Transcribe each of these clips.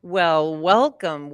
Well, welcome,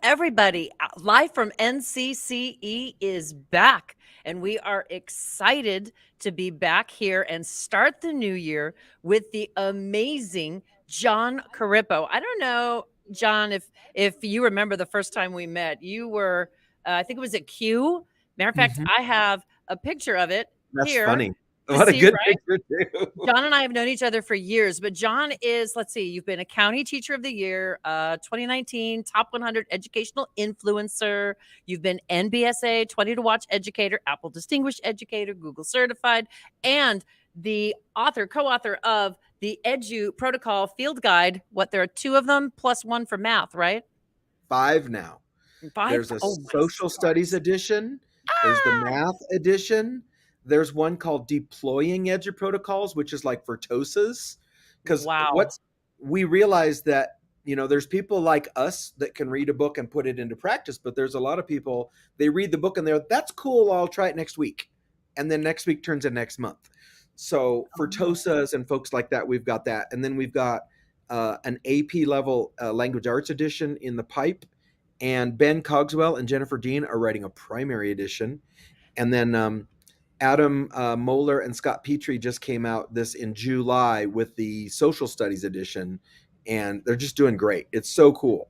everybody. Live from NCCE is back, and we are excited to be back here and start the new year with the amazing John Carippo. I don't know, John, if you remember the first time we met. You were, I think it was at Q. Matter of fact, Mhm. I have a picture of it That's here funny. to What a see, good right? picture too. John and I have known each other for years, but John is, let's see, you've been a county teacher of the year, 2019, top 100 educational influencer. You've been NBSA 20 to watch educator, Apple distinguished educator, Google certified, and the co-author of the EduProtocol field guide. What, there are two of them plus one for math, right? 5 now. Five. There's a Oh my social studies stars. edition, there's the Ah, math edition, there's one called deploying EduProtocols, which is like for TOSAs. Because wow. what's we realize that there's people like us that can read a book and put it into practice, but there's a lot of people, they read the book and they're, that's cool, I'll try it next week. And then next week turns to next month. So for Oh. TOSAs and folks like that, we've got that. And then we've got an AP level language arts edition in the pipe, and Ben Cogswell and Jennifer Dean are writing a primary edition. And then Adam Moeller and Scott Petrie just came out this in July with the social studies edition, and they're just doing great. It's so cool.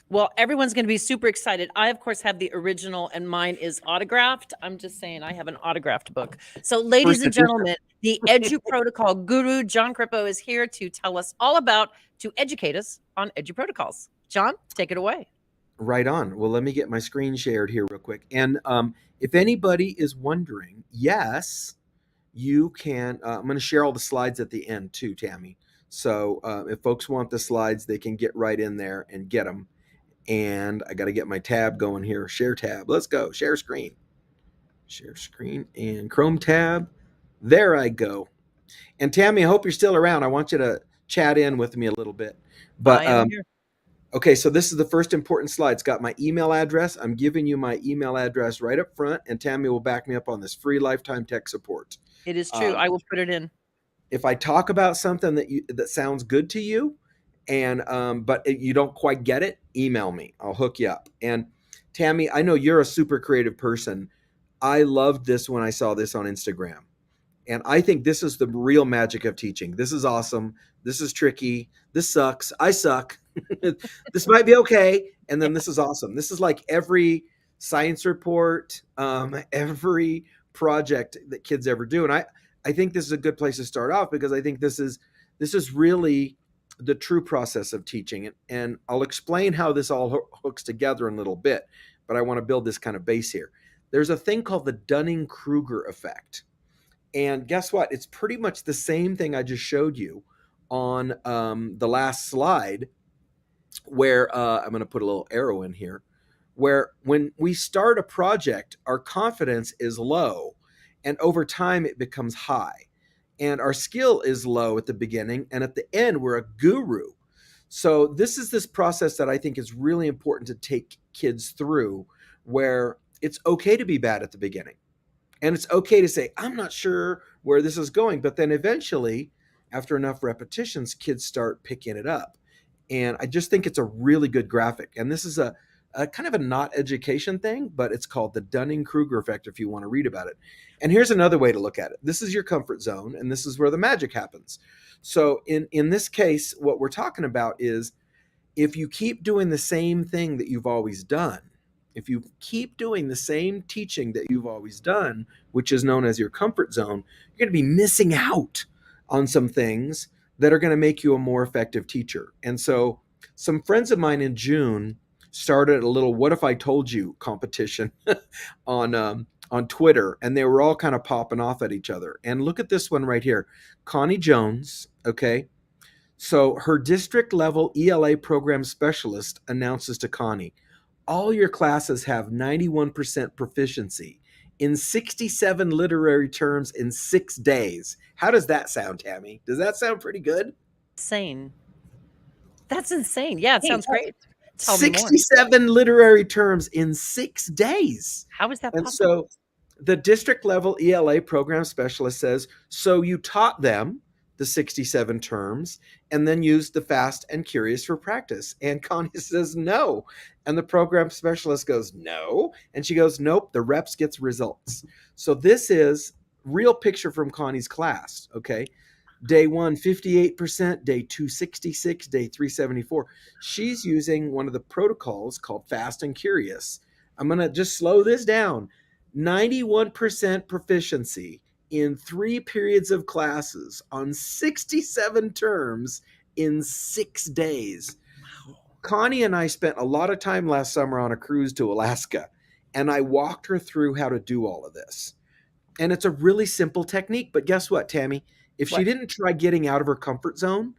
Well, everyone's going to be super excited. I, of course, have the original, and mine is autographed. I'm just saying I have an autographed book. So, ladies First and edition. gentlemen, the Edu Protocol guru, John Crippo, is here to tell us all about, to educate us on Edu Protocols. John, take it away. Right on. Well, let me get my screen shared here real quick. And if anybody is wondering, yes, you can. I'm going to share all the slides at the end too, Tammy. So if folks want the slides, they can get right in there and get them. And I got to get my tab going here. Share tab. Let's go. Share screen. Share screen and Chrome tab. There I go. And Tammy, I hope you're still around. I want you to chat in with me a little bit. I But am here. okay, so this is the first important slide. It's got my email address. I'm giving you my email address right up front, and Tammy will back me up on this free lifetime tech support. It is true. Um, I will put it in. if I talk about something that sounds good to you, and but you don't quite get it, email me. I'll hook you up. And Tammy, I know you're a super creative person. I loved this when I saw this on Instagram. And I think this is the real magic of teaching. This is awesome. This is tricky. This sucks. I suck. This might be okay. And then this is awesome. This is like every science report, every project that kids ever do. And I think this is a good place to start off, because I think this is really the true process of teaching. And I'll explain how this all hooks together in a little bit, but I want to build this kind of base here. There's a thing called the Dunning-Kruger effect. And guess what? It's pretty much the same thing I just showed you on the last slide, where I'm going to put a little arrow in here, where when we start a project, our confidence is low, and over time it becomes high. And our skill is low at the beginning, and at the end, we're a guru. So, this process that I think is really important to take kids through, where it's okay to be bad at the beginning. And it's okay to say, I'm not sure where this is going. But then eventually, after enough repetitions, kids start picking it up. And I just think it's a really good graphic. And this is a kind of a not education thing, but it's called the Dunning-Kruger effect if you want to read about it. And here's another way to look at it. This is your comfort zone, and this is where the magic happens. So in this case, what we're talking about is, if you keep doing the same thing that you've always done, if you keep doing the same teaching that you've always done, which is known as your comfort zone, you're going to be missing out on some things that are going to make you a more effective teacher. And so, some friends of mine in June started a little "What if I told you" competition on Twitter, and they were all kind of popping off at each other. And look at this one right here, Connie Jones. Okay, so her district level ELA program specialist announces to Connie, all your classes have 91% proficiency in 67 literary terms in 6 days. How does that sound, Tammy? Does that sound pretty good? Insane. That's insane. Yeah, it sounds great. Tell me more. 67 literary terms in 6 days. How is that And possible? so the district level ELA program specialist says, so you taught them the 67 terms and then use the fast and curious for practice? And Connie says no. And the program specialist goes, no. And she goes, nope, the reps gets results. So this is real picture from Connie's class. Okay. Day one, 58%, day two, 66, day 374. She's using one of the protocols called Fast and Curious. I'm going to just slow this down. 91% proficiency in 3 periods of classes on 67 terms in 6 days. Connie and I spent a lot of time last summer on a cruise to Alaska, and I walked her through how to do all of this. And it's a really simple technique, but guess what, Tammy? If she What? didn't try getting out of her comfort zone,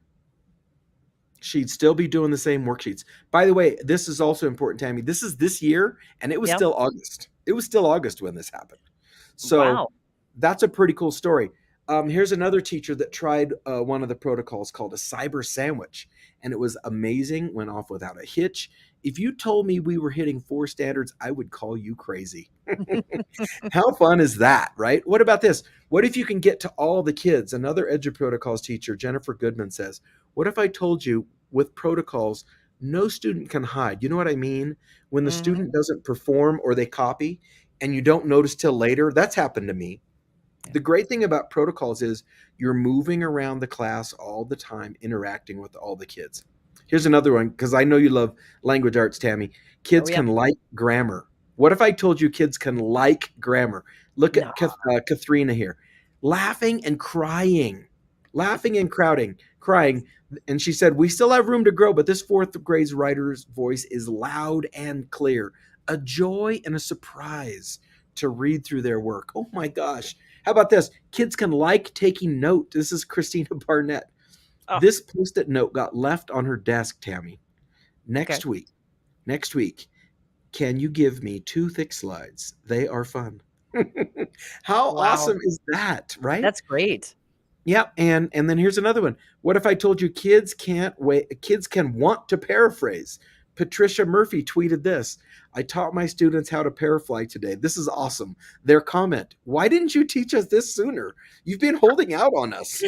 she'd still be doing the same worksheets. By the way, this is also important, Tammy. This is this year, and it was Yeah. still August. It was still August when this happened. So Wow. that's a pretty cool story. Here's another teacher that tried one of the protocols called a cyber sandwich, and it was amazing, went off without a hitch. If you told me we were hitting 4 standards, I would call you crazy. How fun is that, right? What about this? What if you can get to all the kids? Another EduProtocols teacher, Jennifer Goodman, says, what if I told you with protocols, no student can hide? You know what I mean? When the Mhm. student doesn't perform or they copy and you don't notice till later, that's happened to me. Yeah. The great thing about protocols is you're moving around the class all the time, interacting with all the kids. Here's another one because I know you love language arts, Tammy. Oh, Kids yeah. can like grammar. What if I told you kids can like grammar? Look No. at Katharina here, laughing and crying, laughing and crying. And she said, "We still have room to grow, but this fourth grade writer's voice is loud and clear, a joy and a surprise to read through their work." Oh my gosh! How about this? Kids can like taking note. This is Christina Barnett. Oh, This post-it note got left on her desk, Tammy. okay. Next week, can you give me 2 thick slides? They are fun. How Wow. awesome is that, right? That's great. Yeah, and then here's another one. What if I told you kids can't wait, kids can want to paraphrase? Patricia Murphy tweeted this. I taught my students how to paraphrase today. This is awesome. Their comment, why didn't you teach us this sooner? You've been holding out on us.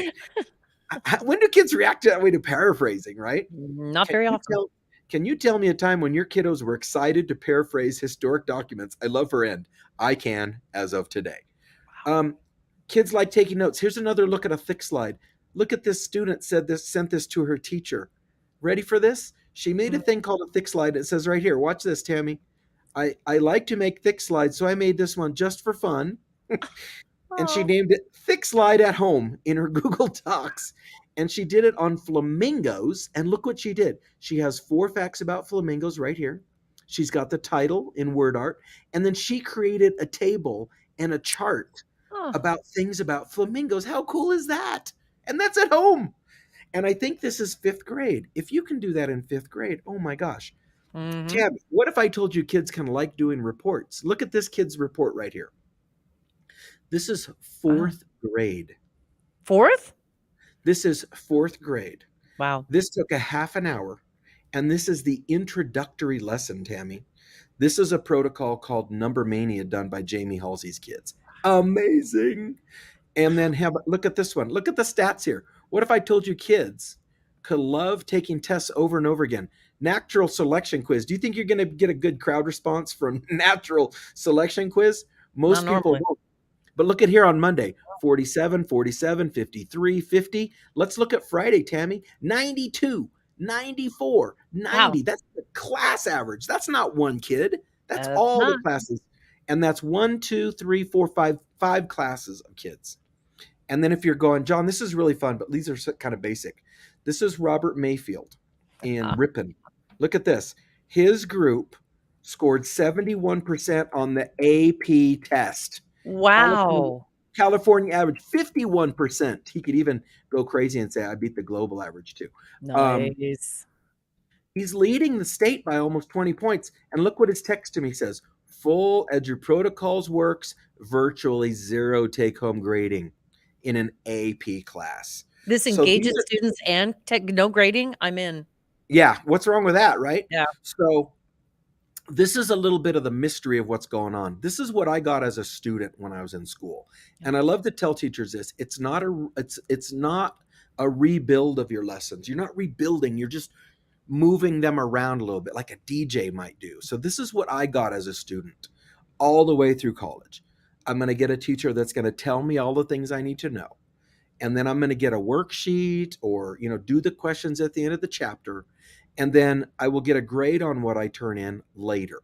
When do kids react that way to paraphrasing, right? Not Can very you often. tell can you tell me a time when your kiddos were excited to paraphrase historic documents? I love her end. I can as of today. Wow. Um, Kids like taking notes. Here's another look at a thick slide. Look at this student sent this to her teacher. Ready for this? She made a Mm. thing called a thick slide. It says right here, watch this, Tammy. I like to make thick slides, so I made this one just for fun. And she Oh. named it Thick Slide at Home in her Google Docs. And she did it on flamingos. And look what she did. She has 4 facts about flamingos right here. She's got the title in word art. And then she created a table and a chart Oh. about things about flamingos. How cool is that? And that's at home. And I think this is 5th grade. If you can do that in 5th grade, oh my gosh. Mhm. Tabby, what if I told you kids can like doing reports? Look at this kid's report right here. This is Wow. 4th grade. 4th? This is 4th grade. Wow. This took a half an hour, and this is the introductory lesson, Tammy. This is a protocol called Number Mania done by Jamie Halsey's kids. Amazing. And then look at this one. Look at the stats here. What if I told you kids could love taking tests over and over again? Natural selection quiz. Do you think you're going to get a good crowd response from natural selection quiz? Not Most people normally. won't. But look at here on Monday 47, 47, 53, 50. Let's look at Friday, Tammy 92, 94, Wow. 90. That's the class average. That's not one kid, that's That's all the not. classes. And that's one, two, three, four, five classes of kids. And then if you're going, John, this is really fun, but these are kind of basic. This is Robert Mayfield in Ripon. Look at this. His group scored 71% on the AP test. California, Wow. California average 51%. He could even go crazy and say, I beat the global average too. Um, Nice. he's leading the state by almost 20 points. And look what his text to me says. Full EduProtocols works, virtually zero take-home grading in an AP class. This So these engages are, students and no grading? I'm in. yeah, what's wrong with that, right? Yeah. So this is a little bit of the mystery of what's going on. This is what I got as a student when I was in school. Yeah. And I love to tell teachers this. It's not a rebuild of your lessons. You're not rebuilding, you're just moving them around a little bit like a DJ might do. So this is what I got as a student all the way through college. I'm going to get a teacher that's going to tell me all the things I need to know. And then I'm going to get a worksheet or, do the questions at the end of the chapter. And then I will get a grade on what I turn in later.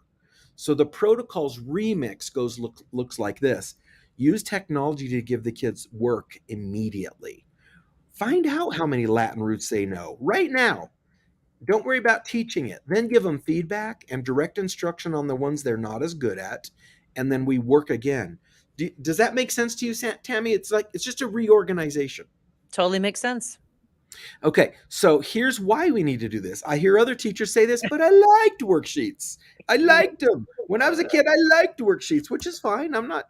So the protocols remix looks like this. Use technology to give the kids work immediately. Find out how many Latin roots they know right now. Don't worry about teaching it. Then give them feedback and direct instruction on the ones they're not as good at. And then we work again. Does that make sense to you, Tammy? It's just a reorganization. Totally makes sense. Okay, so here's why we need to do this. I hear other teachers say this, but I liked worksheets. I liked them. When I was a kid, I liked worksheets, which is fine. I'm not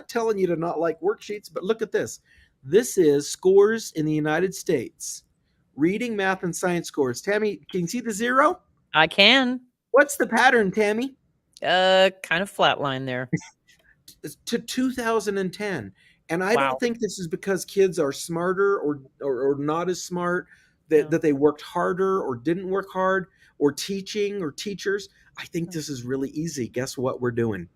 telling you to not like worksheets, but look at this. This is scores in the United States. Reading, math, and science scores. Tammy, can you see the zero? I can. What's the pattern, Tammy? Kind of flatline there. To 2010. And I don't Wow. think this is because kids are smarter or not as smart, No. that they worked harder or didn't work hard, or teaching or teachers. I think this is really easy. Guess what we're doing?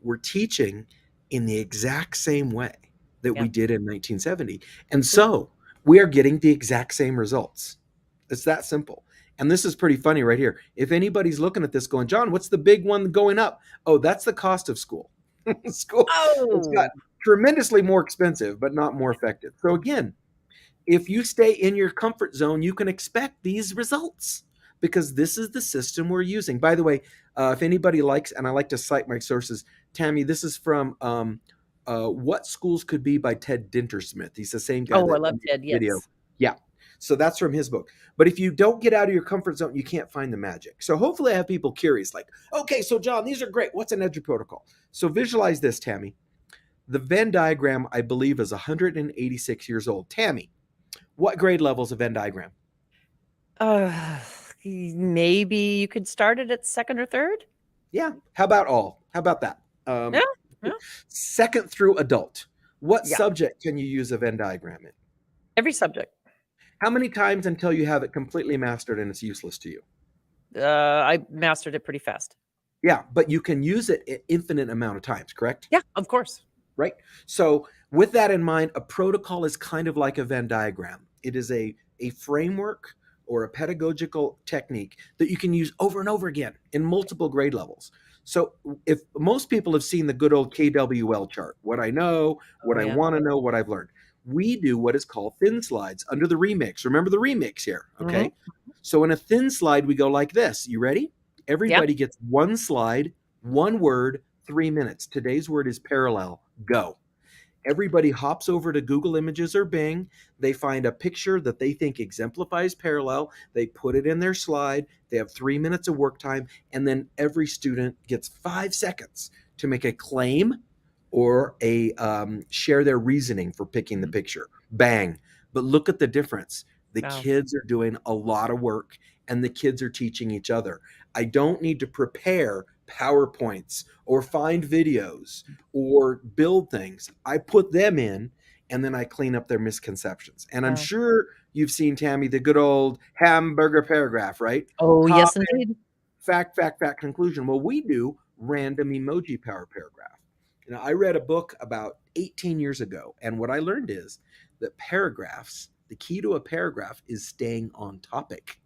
We're teaching in the exact same way that Yeah. we did in 1970. And so we are getting the exact same results. It's that simple. And this is pretty funny right here. If anybody's looking at this going, John, what's the big one going up? Oh, that's the cost of school. School, it's got Oh. tremendously more expensive, but not more effective. So again, if you stay in your comfort zone, you can expect these results because this is the system we're using. By the way, if anybody likes, and I like to cite my sources, Tammy, this is from What Schools Could Be by Ted Dintersmith. He's the same guy Oh, I that love made Ted. the video. Yes. Yeah. So that's from his book. But if you don't get out of your comfort zone, you can't find the magic. So hopefully I have people curious, like, okay, so John, these are great. What's an EduProtocol? So visualize this, Tammy. The Venn diagram, I believe, is 186 years old. Tammy, what grade level is a Venn diagram? Uh, maybe you could start it at second or third. Yeah. How about all? How about that? Yeah. Yeah. Second through adult. What Yeah. subject can you use a Venn diagram in? Every subject. How many times until you have it completely mastered and it's useless to you? I mastered it pretty fast. Yeah, but you can use it an infinite amount of times, correct? Yeah, of course. Right? So, with that in mind, a protocol is kind of like a Venn diagram. It is a framework or a pedagogical technique that you can use over and over again in multiple grade levels. So, if most people have seen the good old KWL chart, what I know, what Oh I yeah. want to know, what I've learned, we do what is called thin slides under the remix. Remember the remix here, Mhm. okay? So, in a thin slide, we go like this. You ready? Yeah. Everybody gets one slide, one word, 3 minutes. Today's word is parallel. Go. Everybody hops over to Google Images or Bing. They find a picture that they think exemplifies parallel. They put it in their slide. They have 3 minutes of work time. And then every student gets 5 seconds to make a claim or a share their reasoning for picking the Mhm. picture. Bang. But look at the difference. The Wow. kids are doing a lot of work and the kids are teaching each other. I don't need to prepare PowerPoints or find videos or build things. I put them in and then I clean up their misconceptions. And I'm Wow. sure you've seen, Tammy, the good old hamburger paragraph, right? Oh, Top, yes, indeed. fact, fact, fact, conclusion. Well, we do random emoji power paragraph. I read a book about 18 years ago, and what I learned is that paragraphs, the key to a paragraph is staying on topic.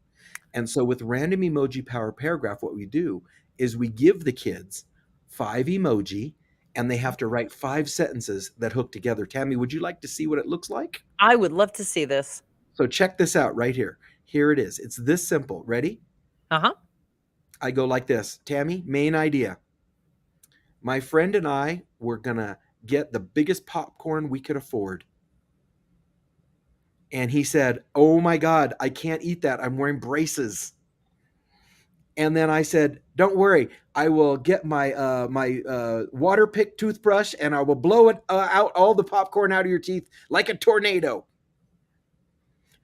And so with random emoji power paragraph, what we do is we give the kids 5 emoji and they have to write 5 sentences that hook together. Tammy, would you like to see what it looks like? I would love to see this. So check this out right here. Here it is. It's this simple. Ready? Uh-huh. I go like this. Tammy, main idea. My friend and I were going to get the biggest popcorn we could afford. And he said, "Oh my God, I can't eat that. I'm wearing braces." And then I said, "Don't worry, I will get my water pick toothbrush and I will blow it out all the popcorn out of your teeth like a tornado."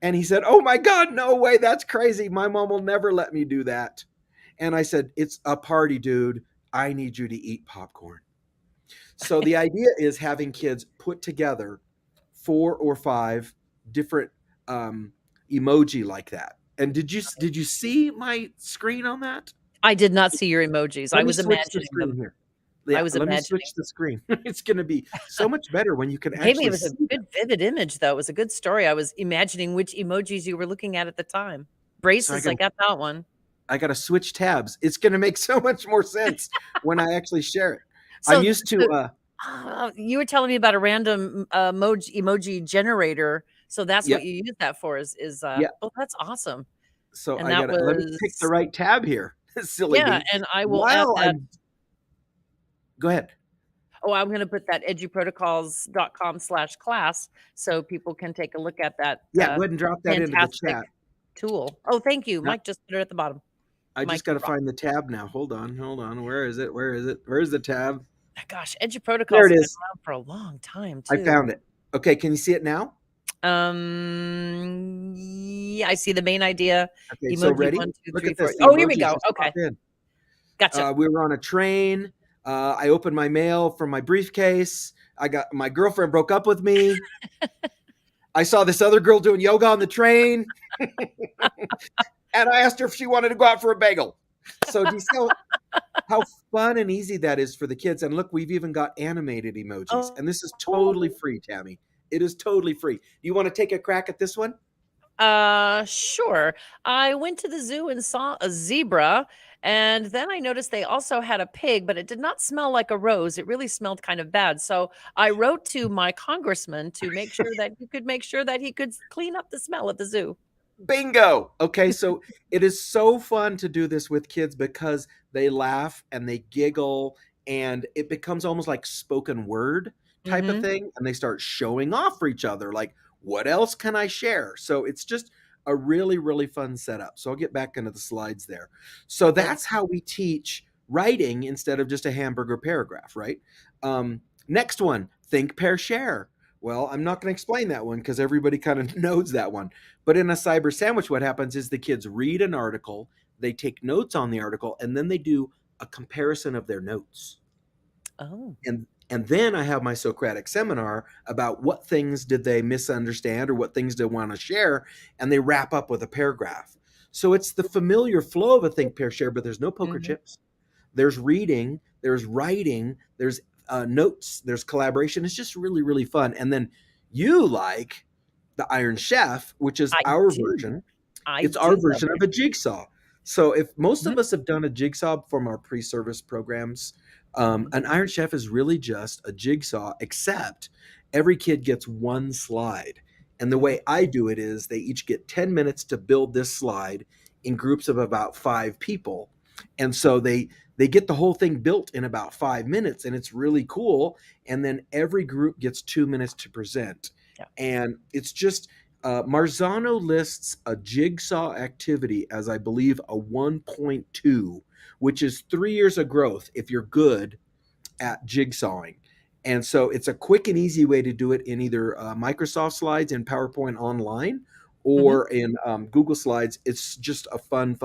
And he said, "Oh my God, no way, that's crazy. My mom will never let me do that." And I said, "It's a party, dude. I need you to eat popcorn." So the idea is having kids put together 4 or 5 different um, emoji like that. And did you see my screen on that? I did not see your emojis. I Let me was switch the imagining screen them. here. I Yeah, was let me imagining. switch the screen. It's going to be so much better when you can It gave me, it actually was a see them. good vivid image, though. It was a good story. I was imagining which emojis you were looking at the time. So Braces, I got that one. I got to switch tabs. It's going to make so much more sense when I actually share it. I'm So, used to so you were telling me about a random emoji generator. So that's yeah, what you use that for is yeah. oh, that's awesome. So And I got that to let me pick the was, right tab here. Silly yeah, me. and I will add While that. I'm Go ahead. Oh, I'm going to put that eduprotocols.com/class so people can take a look at that Yeah, go ahead and drop that into the fantastic chat. tool. Oh, thank you. Now, Mike just put it at the bottom. I Mike just got to Rock. find the tab now. Hold on, hold on. Where is it? Where is it? Where's the tab? Gosh, There EduProtocols it have been is. around for a long time I too. found it. Okay, can you see it now? Yeah, I see the main idea. Okay, so Emoji ready? one, two, Look three, at four. this. The Oh, here we emojis go. just Okay, pop in. gotcha. We were on a train. I opened my mail from my briefcase. I got my girlfriend broke up with me. I saw this other girl doing yoga on the train, and I asked her if she wanted to go out for a bagel. So do you see how fun and easy that is for the kids? And look, we've even got animated emojis, and this is totally Oh, free, Tammy. It is totally free. You want to take a crack at this one? sure. I went to the zoo and saw a zebra, and then I noticed they also had a pig, but it did not smell like a rose. It really smelled kind of bad. So I wrote to my congressman to make sure that he could make sure that he could clean up the smell at the zoo. Bingo. Okay, so it is so fun to do this with kids because they laugh and they giggle and it becomes almost like spoken word type of Mhm. thing and they start showing off for each other like what else can I share? So it's just a really really fun setup. So I'll get back into the slides there. So Thank that's how we teach writing instead of just a hamburger paragraph, right? Next one, think pair share. Well, I'm not going to explain that one because everybody kind of knows that one. But in a cyber sandwich, what happens is the kids read an article, they take notes on the article, and then they do a comparison of their notes. Oh. And then I have my Socratic seminar about what things did they misunderstand or what things they want to share, and they wrap up with a paragraph. So it's the familiar flow of a think, pair, share, but there's no poker Mhm. chips. There's reading, there's writing, there's notes, there's collaboration. It's just really, really fun. And then you like the Iron Chef, which is I our do. version. I It's our do love version of it. a jigsaw. So if most Mhm, of us have done a jigsaw from our pre-service programs, mhm. an Iron Chef is really just a jigsaw, except every kid gets one slide. And the way I do it is they each get 10 minutes to build this slide in groups of about 5 people. And so they get the whole thing built in about 5 minutes, and it's really cool. And then every group gets 2 minutes to present. Yeah. And it's just Marzano lists a jigsaw activity as, I believe, a 1.2, which is 3 years of growth if you're good at jigsawing. And so it's a quick and easy way to do it in either Microsoft Slides and PowerPoint online Mhm. or in Google Slides. It's just a fun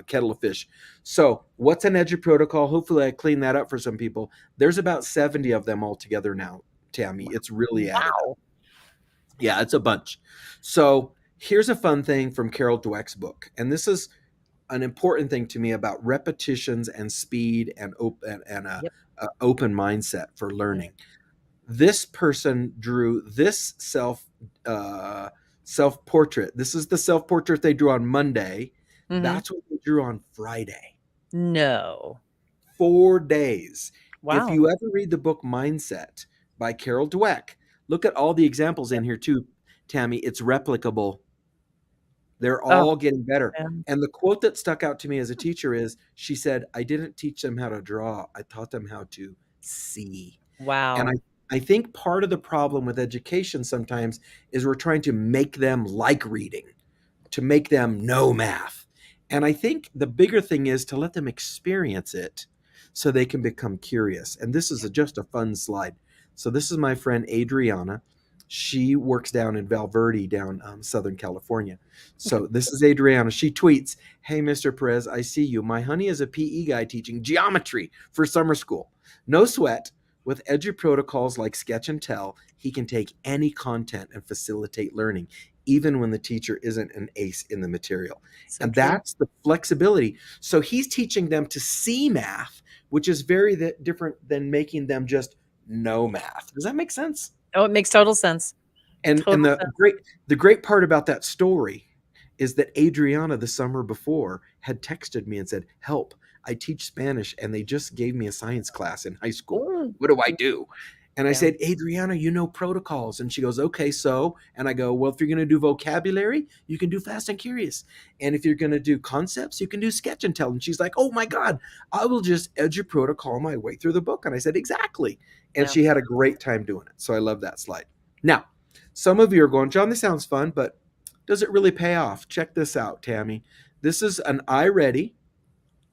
kettle of fish. So, what's an Edge protocol? Hopefully, I cleaned that up for some people. There's about 70 of them all together now, Tammy. It's really added up. Wow. Yeah, it's a bunch. So here's a fun thing from Carol Dweck's book, and this is an important thing to me about repetitions and speed and open and Yep. a open mindset for Mhm, learning. This person drew this self portrait. This is the self portrait they drew on Monday. mhm. That's what they drew on Friday. No. 4 days. If Wow. you ever read the book Mindset by Carol Dweck, look at all the examples Yep. in here too, Tammy. It's replicable. They're Oh, all getting better. man. And the quote that stuck out to me as a teacher is she said, I didn't teach them how to draw, I taught them how to see. And Wow. I think part of the problem with education sometimes is we're trying to make them like reading, to make them know math. And I think the bigger thing is to let them experience it so they can become curious. And this is just a fun slide. So this is my friend Adriana. She works down in Valverde, down Southern California. So this is Adriana. She tweets, "Hey, Mr. Perez, I see you. My honey is a PE guy teaching geometry for summer school. No sweat. With edu protocols like Sketch and Tell, he can take any content and facilitate learning. even when the teacher isn't an ace in the material. So And true. that's the flexibility. So he's teaching them to see math, which is very different than making them just know math. Does that make sense? Oh, it makes total sense. And Total the sense. great part about that story is that Adriana the summer before had texted me and said, "Help, I teach Spanish and they just gave me a science class in high school. Ooh. What do I do?" And I Yeah. said, "Adriana, you know protocols." And she goes, "Okay, so." And I go, "Well, if you're going to do vocabulary, you can do fast and curious. And if you're going to do concepts, you can do sketch and tell." And she's like, "Oh my God, I will just EduProtocol my way through the book." And I said, "Exactly." And Yeah. she had a great time doing it. So I love that slide. Now, some of you are going, "John, this sounds fun, but does it really pay off?" Check this out, Tammy. This is an iReady,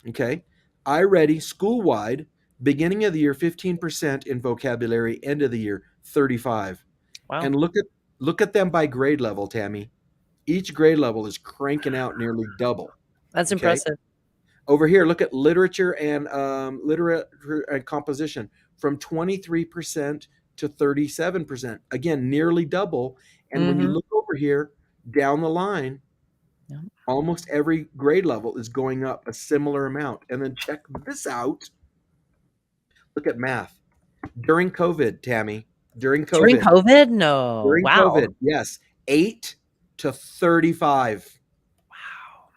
okay? iReady school wide, beginning of the year 15% in vocabulary, end of the year 35. Wow. And look at them by grade level, Tammy. Each grade level is cranking out nearly double. That's Okay. impressive. Over here, look at literature and composition from 23% to 37%. Again, nearly double. And when you Mhm. look over here down the line, Yeah. almost every grade level is going up a similar amount. And then check this out. Look at math. During COVID, Tammy, during During COVID, COVID? No. during Wow. COVID, yes, 8 to 35. Wow.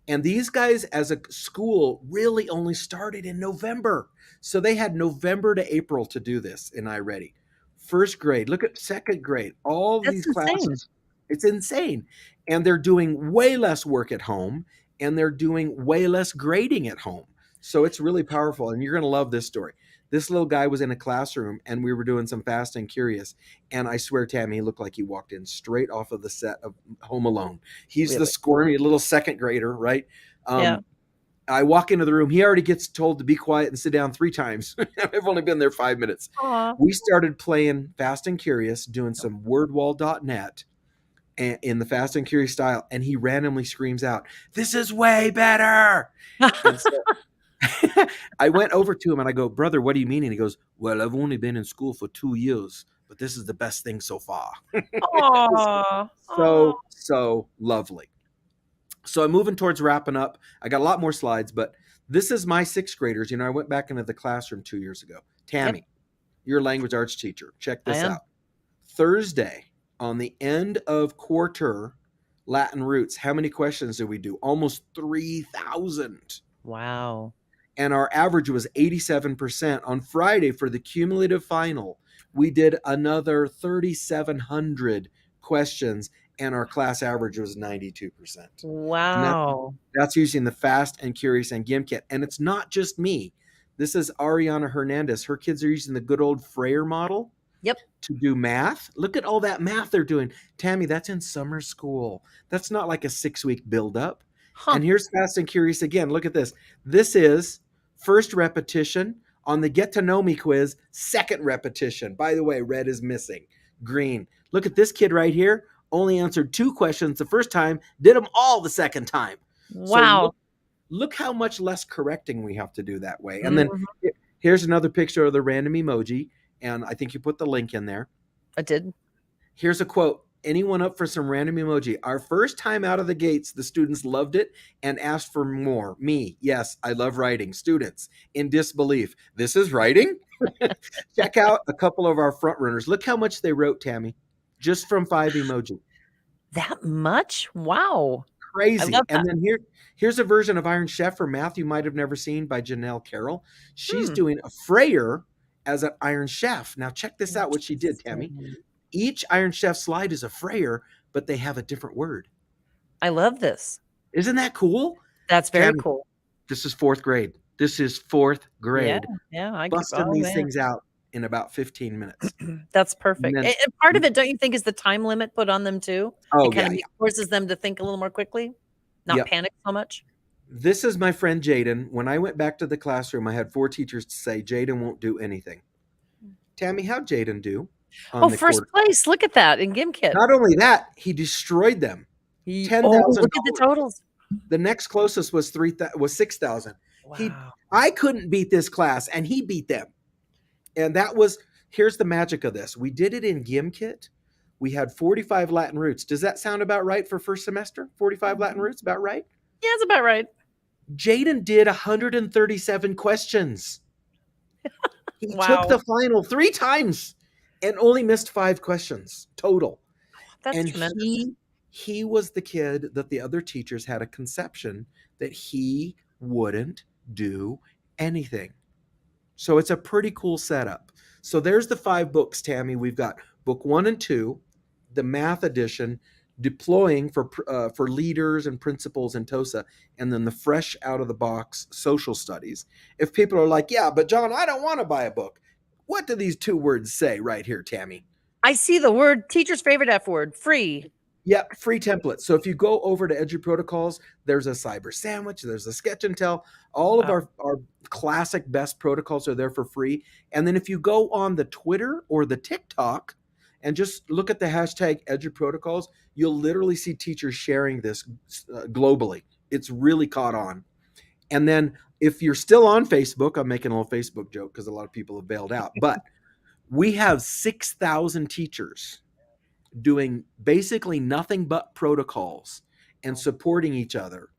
And these guys, as a school, really only started in November. So they had November to April to do this in iReady. First grade, look at second grade, all That's these insane. classes. It's insane. And they're doing way less work at home and they're doing way less grading at home. So it's really powerful. And you're going to love this story. This little guy was in a classroom and we were doing some Fast and Curious. And I swear, Tammy, he looked like he walked in straight off of the set of Home Alone. He's the Really. squirmy little second grader, right? Yeah. Um, I walk into the room. He already gets told to be quiet and sit down 3 times. I've only been there 5 minutes. Aw. We started playing Fast and Curious, doing some wordwall.net in the Fast and Curious style, and he randomly screams out, "This is way better!" And so I went over to him and I go, "Brother, what do you mean?" And he goes, "Well, I've only been in school for 2 years, but this is the best thing so far." It was Aw. Aw. so lovely. So I'm moving towards wrapping up. I got a lot more slides, but this is my sixth graders. I went back into the classroom 2 years ago. Yep. Tammy, you're a language arts teacher. Check I this am. out. Thursday, on the end of quarter Latin roots, how many questions did we do? Almost 3,000. Wow. And our average was 87%. On Friday, for the cumulative final, we did another 3,700 questions, and our class average was 92%. And Wow. that's using the Fast and Curious and GimKit. And it's not just me. This is Ariana Hernandez. Her kids are using the good old Freyer model Yep. to do math. Look at all that math they're doing. Tammy, that's in summer school. That's not like a 6-week buildup. Huh. And here's Fast and Curious again. Look at this. This is first repetition on the Get to Know Me quiz, second repetition. By the way, red is missing, green. Look at this kid right here. Only answered 2 questions the first time, did them all the second time. So Wow. look how much less correcting we have to do that way. And then Mhm. here's another picture of the random emoji. And I think you put the link in there. I did. Here's a quote. Anyone up for some random emoji? Our first time out of the gates, the students loved it and asked for more. Me, yes, I love writing. Students, in disbelief. This is writing? Check out a couple of our front runners. Look how much they wrote, Tammy, just from 5 emoji. That much? Wow. I Crazy. love And that. then here's a version of Iron Chef for math you might have never seen by Janelle Carroll. She's Hmm. doing a Freyer as an Iron Chef. Now check this out what she did, Tammy. Interesting. Each Iron Chef slide is a Freyer, but they have a different word. I love this. Isn't that cool? That's very Tammy, cool. this is fourth grade. This is fourth Yeah. grade. Yeah. Busting Oh, these man. things out in about 15 minutes. That's And perfect. then, And part of it, don't you think, is the time limit put on them too? It oh, kind yeah, of yeah. forces them to think a little more quickly, not Yep. panic so much. This is my friend Jaden. When I went back to the classroom, I had 4 teachers to say, Jaden won't do anything. Tammy, how'd Jaden do on Oh, the first quarter? place. Look at that in GimKit. Not only that, he destroyed them. Look at the $10,000. totals. The next closest was 6,000. Wow. I couldn't beat this class, and he beat them. And here's the magic of this. We did it in GimKit. We had 45 Latin roots. Does that sound about right for first semester? 45 Latin Mhm. roots, about right? Yeah, that's about right. Jaden did 137 questions. He took Wow, the final 3 times and only missed 5 questions total. that's And tremendous. he was the kid that the other teachers had a conception that he wouldn't do anything. So it's a pretty cool setup. So there's the 5 books, Tammy. We've got book 1 and 2, the math edition, deploying for leaders and principals in TOSA, and then the fresh out of the box social studies. If people are like, yeah, but John, I don't want to buy a book. What do these 2 words say right here, Tammy? I see the word teacher's favorite F word, free. Yep, free templates. So if you go over to EduProtocols, there's a cyber sandwich, there's a sketch and tell. All of Wow. our classic best protocols are there for free. And then if you go on the Twitter or the TikTok and just look at the hashtag EduProtocols, you'll literally see teachers sharing this globally. It's really caught on. And then if you're still on Facebook, I'm making a little Facebook joke because a lot of people have bailed out, but we have 6,000 teachers doing basically nothing but protocols and Wow. supporting each other.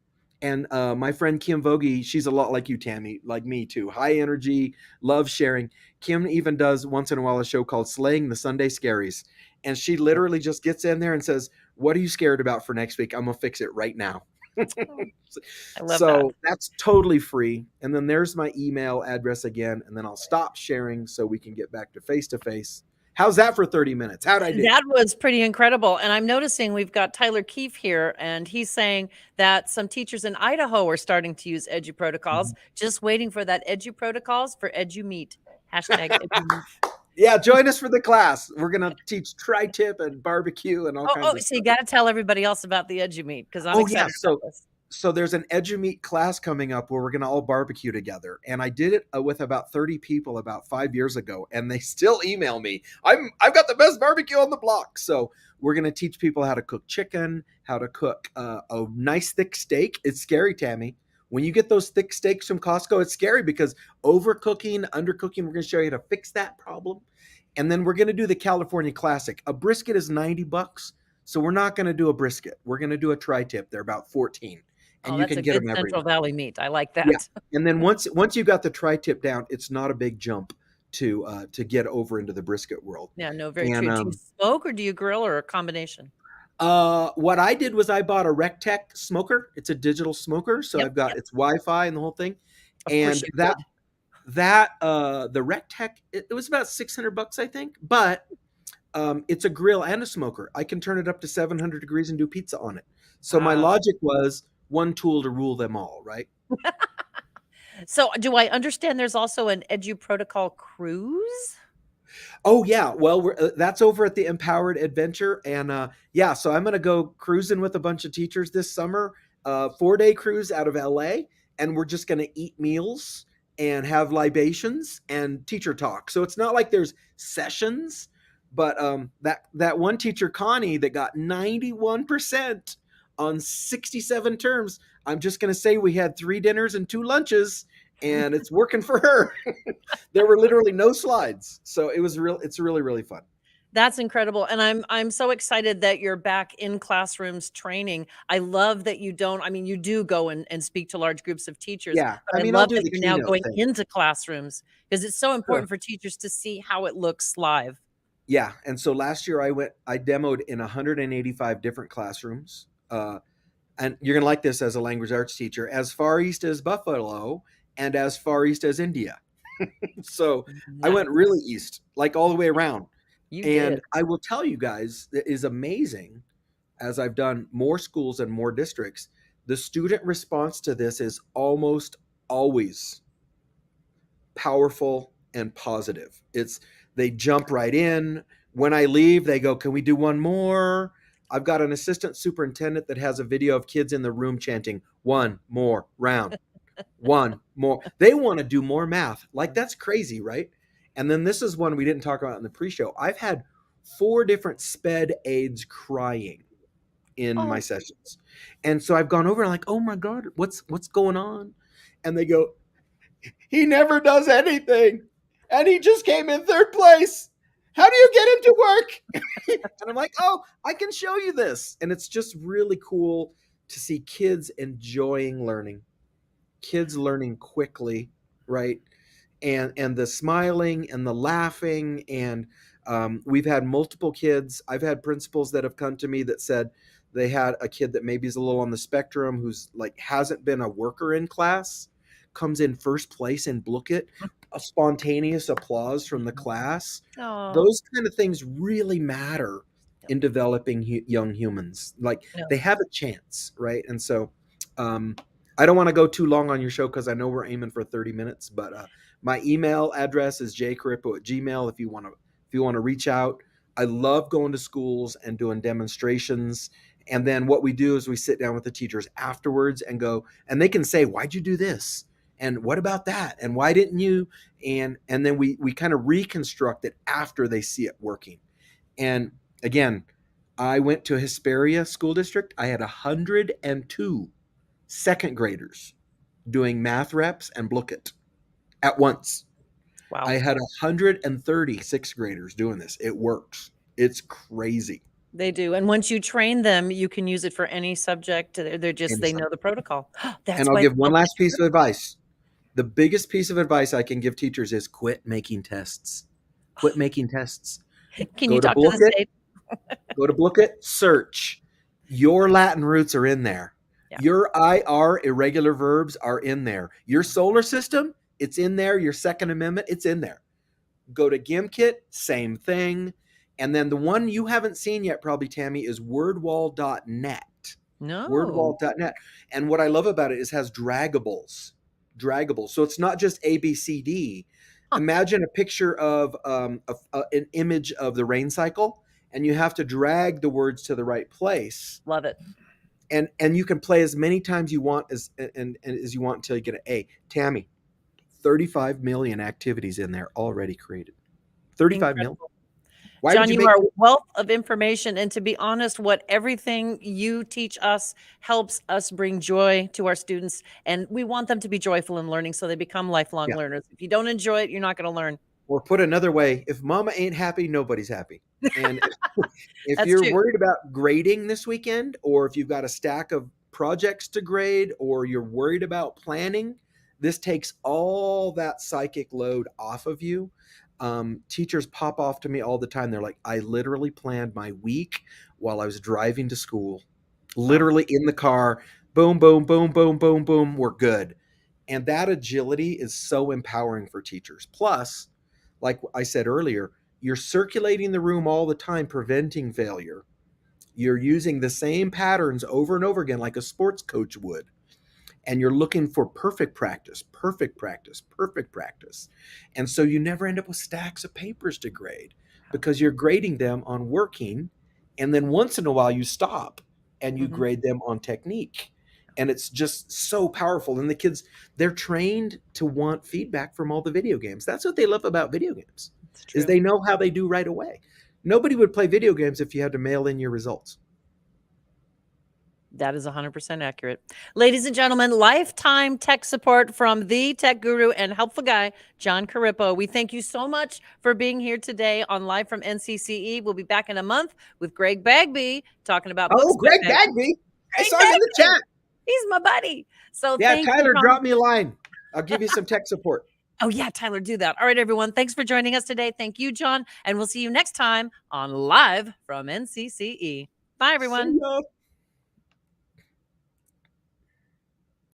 And my friend Kim Vogie, she's a lot like you, Tammy, like me too. High energy, love sharing. Kim even does once in a while a show called Slaying the Sunday Scaries. And she literally just gets in there and says, what are you scared about for next week? I'm going to fix it right now. Oh, I love that. So that's totally free. And then there's my email address again. And then I'll stop sharing so we can get back to face to face. How's that for 30 minutes? How'd I do? That was pretty incredible, and I'm noticing we've got Tyler Keefe here, and he's saying that some teachers in Idaho are starting to use EduProtocols, just waiting for that EduProtocols for EduMeet. Hashtag EduMeet. Yeah, join us for the class. We're gonna teach tri-tip and barbecue and all kinds of So you stuff. gotta tell everybody else about the EduMeet because I'm Oh yeah, excited about this. so there's an EduMeet class coming up where we're gonna all barbecue together, and I did it with about 30 people about 5 years ago, and they still email me. I've got the best barbecue on the block. So we're gonna teach people how to cook chicken, how to cook a nice thick steak. It's scary, Tammy. When you get those thick steaks from Costco, it's scary because overcooking, undercooking. We're gonna show you how to fix that problem. And then we're going to do the California Classic. A brisket is $90. So we're not going to do a brisket. We're going to do a tri-tip. They're about 14. And Oh, you that's can a get good them Central everywhere. Valley meat. I like Yeah. that. And then once you got the tri-tip down, it's not a big jump to get over into the brisket world. Yeah, no, very And true. Do you smoke or do you grill or a combination? what I did was I bought a Rectech smoker. It's a digital smoker, so Yep, I've got yep. it's Wi-Fi and the whole thing. Of course And you that would. that the Rectech, it was about $600, I think, but it's a grill and a smoker. I can turn it up to 700 degrees and do pizza on it. So my Wow. logic was one tool to rule them all, right? So do I understand there's also an EduProtocol cruise? Oh yeah, well that's over at the Empowered Adventure, and yeah, so I'm gonna go cruising with a bunch of teachers this summer. 4-day cruise out of LA, and we're just gonna eat meals and have libations and teacher talk. So it's not like there's sessions, but that one teacher Connie that got 91% on 67 terms. I'm just gonna say we had 3 dinners and 2 lunches, and it's working for her. There were literally no slides, so it's really really fun. That's incredible, and I'm so excited that you're back in classrooms training. I love that you don't I mean, you do go and speak to large groups of teachers, Yeah, but I I mean, I'll love do that the you're now keynote going thing. into classrooms because it's so Sure. important for teachers to see how it looks live. Yeah, and so last year I demoed in 185 different classrooms. And you're gonna like this as a language arts teacher, as far east as Buffalo and as far east as India. So I went really Nice. east, like all the way around. You And did. I will tell you guys, it is amazing as I've done more schools and more districts. The student response to this is almost always powerful and positive. It's they jump right in. When I leave, they go, "Can we do one more?" I've got an assistant superintendent that has a video of kids in the room chanting, "One more round. One more." They want to do more math. Like that's crazy, right? And then this is one we didn't talk about in the pre-show. I've had 4 different sped aides crying in my Oh, sessions. And so I've gone over and like, "Oh my god, what's going on?" And they go, "He never does anything. And he just came in third place. How do you get into work? And I'm like, oh, I can show you this. And it's just really cool to see kids enjoying learning, kids learning quickly, right? And the smiling and the laughing. And we've had multiple kids. I've had principals that have come to me that said they had a kid that maybe is a little on the spectrum, who's like hasn't been a worker in class, comes in first place in Blooket, a spontaneous applause from the class. Oh, Those kind of things really matter yep. in developing young humans. Like No. they have a chance, right? And so um, I don't want to go too long on your show because I know we're aiming for 30 minutes, but my email address is jcarippo@gmail.com if you want to reach out. I love going to schools and doing demonstrations. And then what we do is we sit down with the teachers afterwards and go, and they can say, why'd you do this? And what about that? And why didn't you? And then we kind of reconstruct it after they see it working. And again, I went to Hesperia School District. I had 102 second graders doing math reps and Blooket at once. I Wow. had 130 sixth graders doing this. It works. It's crazy. They do. And once you train them, you can use it for any subject. They're just, And, they know the protocol. and That's I'll why it's give one called last piece of EduProtocols. advice. The biggest piece of advice I can give teachers is quit making tests. Quit making tests. Can you Go to talk to the Blooket, state? search. Your Latin roots are in there. Yeah. Your IR irregular verbs are in there. Your solar system, it's in there. Your Second Amendment, it's in there. Go to GimKit, same thing. And then the one you haven't seen yet, probably, Tammy, is wordwall.net. No. Wordwall.net. And what I love about it is it has draggables. Draggables. So it's not just A, B, C, D. Huh. Imagine a picture of an image of the rain cycle, and you have to drag the words to the right place. Love it. And you can play as many times you want as you want until you get an A. Tammy, 35 million activities in there already created. 35 million. Incredible. Why would John, you you make are a more? wealth of information. And to be honest, what everything you teach us helps us bring joy to our students. And we want them to be joyful in learning so they become lifelong Yeah. learners. If you don't enjoy it, you're not going to learn. Or put another way, if mama ain't happy, nobody's happy. And if That's you're true. worried about grading this weekend, or if you've got a stack of projects to grade, or you're worried about planning, this takes all that psychic load off of you. Teachers pop off to me all the time. They're like, I literally planned my week while I was driving to school, Wow. literally in the car. Boom, boom, boom, boom, boom, boom. We're good. And that agility is so empowering for teachers. Plus, like I said earlier, you're circulating the room all the time, preventing failure. You're using the same patterns over and over again, like a sports coach would. And you're looking for perfect practice, perfect practice, perfect practice. And so you never end up with stacks of papers to grade because you're grading them on working. And then once in a while, you stop and you Mhm. grade them on technique. And it's just so powerful. And the kids, they're trained to want feedback from all the video games. That's what they love about video games, It's is true. they know how they do right away. Nobody would play video games if you had to mail in your results. That is 100% accurate. Ladies and gentlemen, lifetime tech support from the tech guru and helpful guy, John Carippo. We thank you so much for being here today on Live from NCCE. We'll be back in a month with Greg Bagby talking about Oh, books. Greg Bagby. I Greg saw him in the Bagby. chat. He's my buddy. So Yeah, thank you, Tyler, John. drop me a line. I'll give you some tech support. Oh, yeah, Tyler, do that. All right, everyone. Thanks for joining us today. Thank you, John. And we'll see you next time on Live from NCCE. Bye, See everyone. ya.